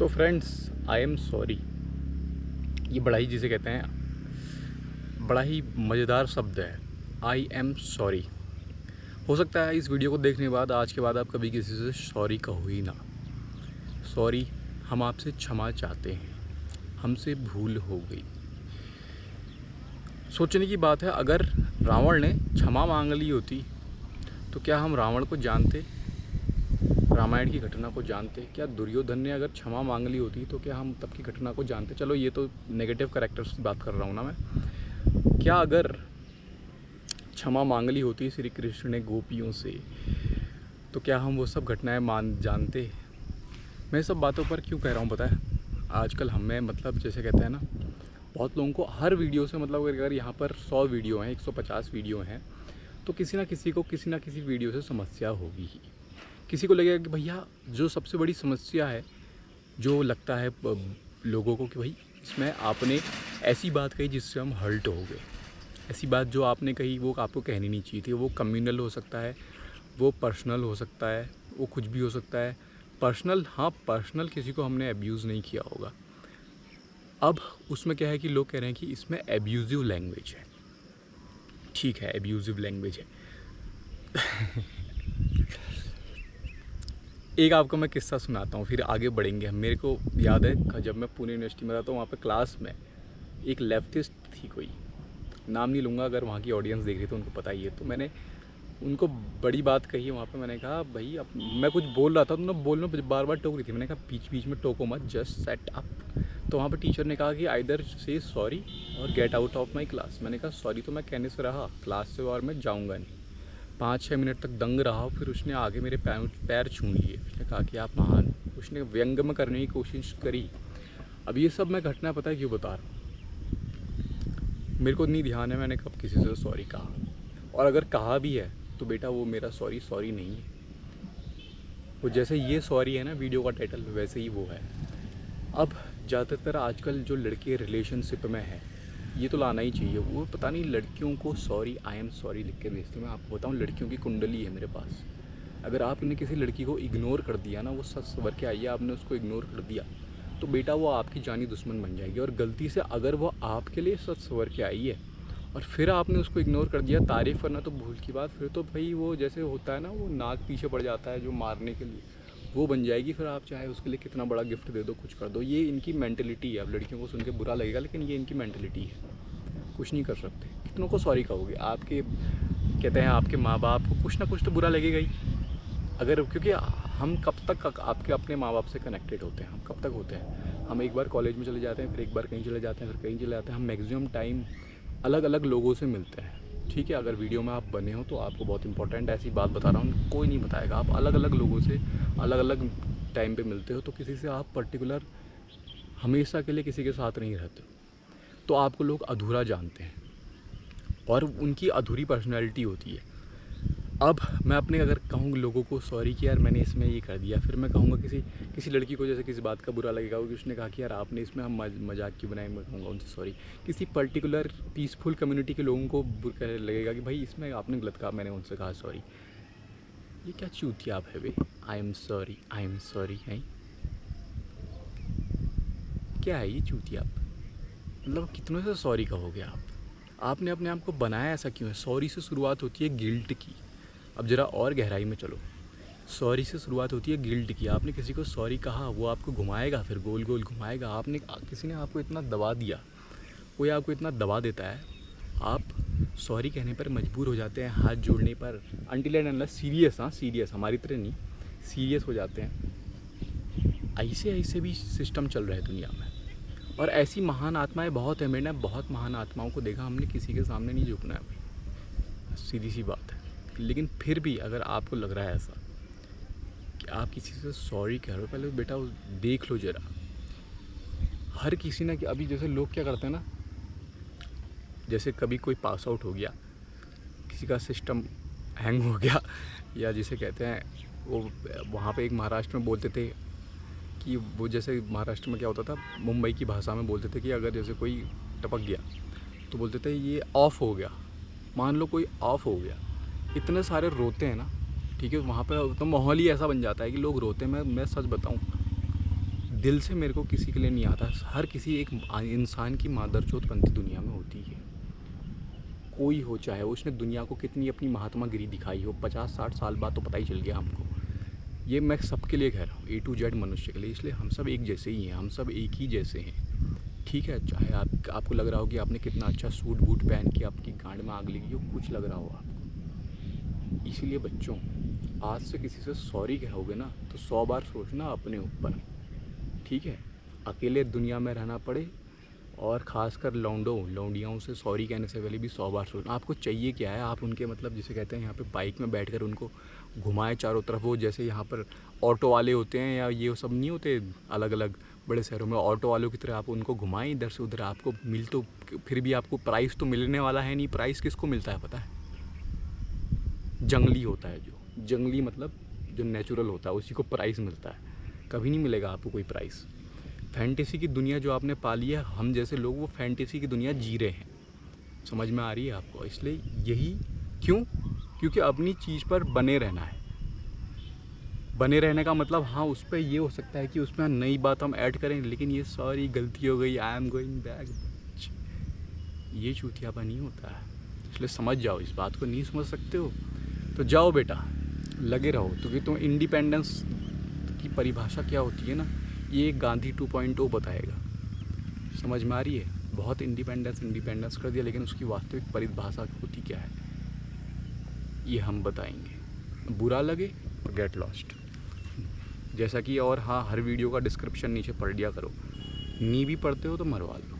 तो friends, I am sorry, ये बड़ा ही जिसे कहते हैं बड़ा ही मज़ेदार शब्द है। I am sorry. हो सकता है इस वीडियो को देखने के बाद आज के बाद आप कभी किसी से सॉरी कहो ही ना। सॉरी, हम आपसे क्षमा चाहते हैं, हमसे भूल हो गई। सोचने की बात है, अगर रावण ने क्षमा मांग ली होती तो क्या हम रावण को जानते, रामायण की घटना को जानते? क्या दुर्योधन ने अगर क्षमा मांग ली होती तो क्या हम तब की घटना को जानते? चलो, ये तो नेगेटिव कैरेक्टर्स की बात कर रहा हूँ ना मैं। क्या अगर क्षमा मांग ली होती श्री कृष्ण ने गोपियों से, तो क्या हम वो सब घटनाएं जानते? मैं सब बातों पर क्यों कह रहा हूँ पता है? आजकल हमें जैसे कहते हैं ना, बहुत लोगों को हर वीडियो से अगर यहाँ पर 100 वीडियो हैं, 150 वीडियो हैं, तो किसी ना किसी को किसी ना किसी वीडियो से समस्या होगी ही। किसी को लगेगा कि भैया जो सबसे बड़ी समस्या है, जो लगता है लोगों को कि भाई इसमें आपने ऐसी बात कही जिससे हम हर्ट हो गए, ऐसी बात जो आपने कही वो आपको कहनी नहीं चाहिए थी। वो कम्युनल हो सकता है, वो पर्सनल हो सकता है, वो कुछ भी हो सकता है। पर्सनल, हाँ पर्सनल किसी को हमने अब्यूज़ नहीं किया होगा। अब उसमें क्या है कि लोग कह रहे हैं कि इसमें एब्यूज़िव लैंग्वेज है। ठीक है, एब्यूज़िव लैंग्वेज है। एक आपको मैं किस्सा सुनाता हूँ, फिर आगे बढ़ेंगे हम। मेरे को याद है जब मैं पुणे यूनिवर्सिटी में था तो वहाँ पे क्लास में एक लेफ्टिस्ट थी, कोई नाम नहीं लूँगा, अगर वहाँ की ऑडियंस देख रही तो उनको पता ही है। तो मैंने उनको बड़ी बात कही वहाँ पे। मैंने कहा भाई, अब मैं कुछ बोल रहा था तो उन्होंने बोलने में बार बार टोक रही थी। मैंने कहा बीच बीच में टोको मत, जस्ट सेट अप। तो वहाँ पर टीचर ने कहा कि आइदर से सॉरी और get out of my class. मैंने कहा सॉरी तो मैं कहने से रहा, क्लास से और मैं जाऊँगा नहीं। 5-6 मिनट तक दंग रहा, फिर उसने आगे मेरे पैर छू लिए। उसने कहा कि आप महान, उसने व्यंग में करने की कोशिश करी। अब ये सब मैं घटना पता है क्यों बता रहा हूँ, मेरे को नहीं ध्यान है मैंने कब किसी से सॉरी कहा, और अगर कहा भी है तो बेटा वो मेरा सॉरी नहीं है। वो जैसे ये सॉरी है ना वीडियो का टाइटल, वैसे ही वो है। अब ज़्यादातर आजकल जो लड़के रिलेशनशिप में हैं, ये तो लाना ही चाहिए। वो पता नहीं लड़कियों को सॉरी, आई एम सॉरी लिख के भेजते। मैं आपको बताऊँ, लड़कियों की कुंडली है मेरे पास। अगर आपने किसी लड़की को इग्नोर कर दिया ना, वो सच सवर के आई है, आपने उसको इग्नोर कर दिया, तो बेटा वो आपकी जानी दुश्मन बन जाएगी। और गलती से अगर वो आपके लिए सच सवर के आई है और फिर आपने उसको इग्नोर कर दिया, तारीफ़ करना तो भूल की बात, फिर तो भाई वो जैसे होता है ना, वो नाक पीछे पड़ जाता है जो मारने के लिए, वो बन जाएगी। फिर आप चाहे उसके लिए कितना बड़ा गिफ्ट दे दो, कुछ कर दो। ये इनकी मेंटलिटी है। अब लड़कियों को सुन के बुरा लगेगा, लेकिन ये इनकी मेंटलिटी है। कुछ नहीं कर सकते। कितनों को सॉरी कहोगे? आपके कहते हैं आपके माँ बाप को कुछ ना कुछ तो बुरा लगेगा ही। अगर क्योंकि हम कब तक आपके अपने माँ बाप से कनेक्टेड होते हैं? हम कब तक होते हैं? हम एक बार कॉलेज में चले जाते हैं, फिर एक बार कहीं चले जाते हैं, फिर कहीं चले जाते हैं। हम मैक्सिमम टाइम अलग अलग लोगों से मिलते हैं। ठीक है, अगर वीडियो में आप बने हो तो आपको बहुत इंपॉर्टेंट ऐसी बात बता रहा हूँ, कोई नहीं बताएगा। आप अलग अलग लोगों से अलग अलग टाइम पे मिलते हो, तो किसी से आप पर्टिकुलर हमेशा के लिए किसी के साथ नहीं रहते, तो आपको लोग अधूरा जानते हैं और उनकी अधूरी पर्सनैलिटी होती है। अब मैं अपने अगर कहूँ लोगों को सॉरी कि यार मैंने इसमें ये कर दिया, फिर मैं कहूँगा किसी लड़की को जैसे किसी बात का बुरा लगेगा कि उसने कहा कि यार आपने इसमें हम मजाक क्यों बनाए, मैं कहूँगा उनसे सॉरी। किसी पर्टिकुलर पीसफुल कम्युनिटी के लोगों को बुरा लगेगा कि भाई इसमें आपने गलत कहा, मैंने उनसे कहा सॉरी। ये क्या चूतिया आप है भाई? आई एम सॉरी है क्या है ये चूतिया? मतलब कितनों से सॉरी कहोगे आप? आपने अपने आप को बनाया ऐसा क्यों है? सॉरी से शुरुआत होती है गिल्ट की। अब ज़रा और गहराई में चलो। सॉरी से शुरुआत होती है गिल्ट की। आपने किसी को सॉरी कहा, वो आपको घुमाएगा, फिर गोल गोल घुमाएगा। किसी ने आपको इतना दबा दिया, कोई आपको इतना दबा देता है, आप सॉरी कहने पर मजबूर हो जाते हैं, हाथ जोड़ने पर। अनटिल एंड अनलेस सीरियस, हाँ सीरियस, हमारी तरह नहीं, सीरियस हो जाते हैं। ऐसे भी सिस्टम चल रहे हैं दुनिया में, और ऐसी महान आत्माएं बहुत हैं। मैंने बहुत महान आत्माओं को देखा। हमने किसी के सामने नहीं झुकना है भाई, सीधी सी बात है। लेकिन फिर भी अगर आपको लग रहा है ऐसा कि आप किसी से सॉरी कह रहे हो, पहले बेटा देख लो ज़रा। हर किसी ने, अभी जैसे लोग क्या करते हैं ना, जैसे कभी कोई पास आउट हो गया, किसी का सिस्टम हैंग हो गया, या जिसे कहते हैं वो वहाँ पे एक महाराष्ट्र में बोलते थे कि वो जैसे महाराष्ट्र में क्या होता था, मुंबई की भाषा में बोलते थे कि अगर जैसे कोई टपक गया तो बोलते थे ये ऑफ हो गया। मान लो कोई ऑफ हो गया, इतने सारे रोते हैं ना, ठीक है, वहाँ पे तो माहौल ही ऐसा बन जाता है कि लोग रोते हैं। मैं सच बताऊँ, दिल से मेरे को किसी के लिए नहीं आता। हर किसी एक इंसान की मादरचोद बनती दुनिया में होती है, कोई हो, चाहे उसने दुनिया को कितनी अपनी महात्मागिरी दिखाई हो, 50-60 साल बाद तो पता ही चल गया हमको। ये मैं सबके लिए कह रहा हूँ, A to Z मनुष्य के लिए। इसलिए हम सब एक जैसे ही हैं, हम सब एक ही जैसे हैं, ठीक है। चाहे आपको लग रहा हो कि आपने कितना अच्छा सूट बूट पहन के आपकी गांड में आग लगी हो, कुछ लग रहा हो आपको। इसीलिए बच्चों, आज से किसी से सॉरी कहोगे ना तो 100 बार सोचना अपने ऊपर, ठीक है। अकेले दुनिया में रहना पड़े, और ख़ासकर लौंडियाओं से सॉरी कहने से पहले भी 100 बार सोचना। आपको चाहिए क्या है? आप उनके मतलब जिसे कहते हैं यहाँ पे बाइक में बैठकर उनको घुमाएं चारों तरफ। वो जैसे यहाँ पर ऑटो वाले होते हैं या ये सब नहीं होते अलग अलग बड़े शहरों में, ऑटो वालों की तरह आप उनको घुमाएं इधर से उधर। आपको मिल तो फिर भी आपको प्राइस तो मिलने वाला है नहीं। प्राइस किसको मिलता है पता है? जंगली होता है, जो जंगली मतलब जो नेचुरल होता है, उसी को प्राइस मिलता है। कभी नहीं मिलेगा आपको कोई प्राइस। फैंटेसी की दुनिया जो आपने पाली है, हम जैसे लोग वो फैंटेसी की दुनिया जी रहे हैं। समझ में आ रही है आपको? इसलिए यही क्यों? क्योंकि अपनी चीज़ पर बने रहना है। बने रहने का मतलब, हाँ, उस पर ये हो सकता है कि उसमें नई बात हम ऐड करें, लेकिन ये सॉरी गलती हो गई, आई एम गोइंग बैक, ये चूतियापा नहीं होता है। इसलिए समझ जाओ, इस बात को नहीं समझ सकते हो तो जाओ बेटा, लगे रहो। क्योंकि तुम इंडिपेंडेंस की परिभाषा क्या होती है ना, ये गांधी 2.0 बताएगा। समझ में आ रही है? बहुत इंडिपेंडेंस कर दिया, लेकिन उसकी वास्तविक परिभाषा होती क्या है ये हम बताएंगे। बुरा लगे तो गेट लॉस्ट, जैसा कि। और हाँ, हर वीडियो का डिस्क्रिप्शन नीचे पढ़ लिया करो, नहीं भी पढ़ते हो तो मरवा लो।